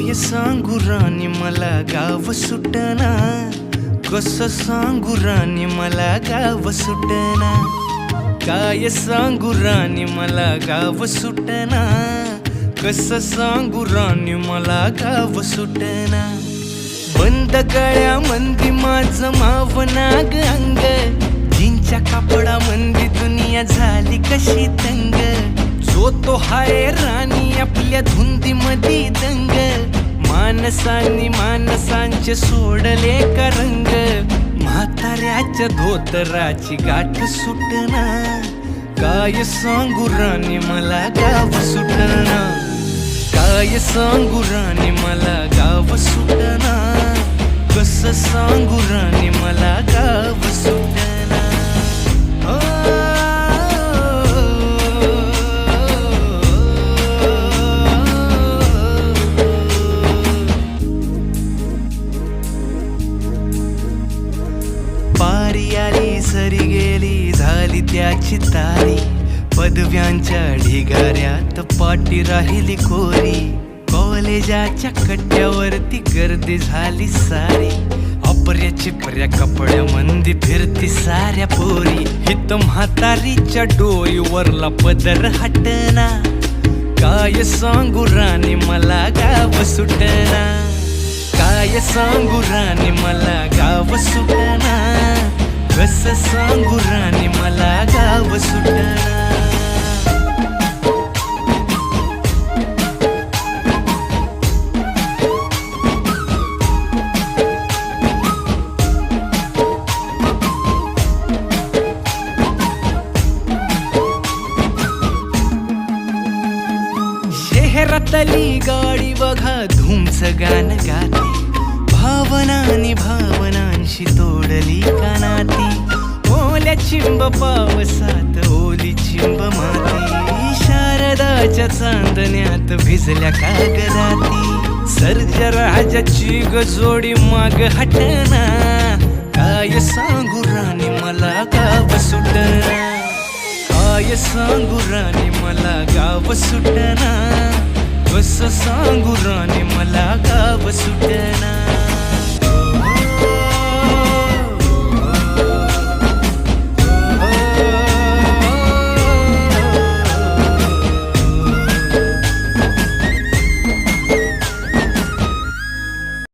काय सांगू राणी मला गाव सुटना, कसं सांगू राणी मला गाव सुटना. काय सांगू राणी मला गाव सुटना, कसं सांगू राणी मला गाव सुटना. बंद गळ्यामंदी माझं मावनाग अंग, जीनच्या कापडामंदी दुनिया झाली कशी तंग. जो तो हाय राणी आपल्या धुंदीमधी दंग, माणसांनी माणसांचे सोडले का रंग. म्हाताऱ्याच्या धोतराची गाठ सुटना, काय सांगू राणी मला गाव सुटना. काय सांगू राणी मला गाव सुटना, कसं सांगू राणी मला गाव सुटना. पारी आली सरी गेली झाली त्याची तारी, पदव्यांच्या ढिगाऱ्यात पाठी राहिली कोरी. कॉलेजाच्या कट्ट्यावरती गर्दी झाली सारी, अपर्या चिपर्या कपड्यामंदी फिरती साऱ्या पोरी. हित म्हातारीच्या डोईवरला पदर हटना, काय सांगू राणी मला गाव सुटना. काय सांगू राणी मला गाव सुटना, कसं सांगू राणी मला गाव सुटना. शहरातली गाडी बघा धूमचं गाणं गाते, भावनांनी भावनांशी तोडली कानाती. ओल्या चिंब पावसात ओली चिंब माती, शारदाच्या चांदण्यात भिजल्या कागदाती. सर्जराजाची गजोडी माग हटना, काय सांगू राणी मला गाव सुटना. काय सांगू राणी मला गाव सुटना, कसं सांगू राणी मला गाव सुटना.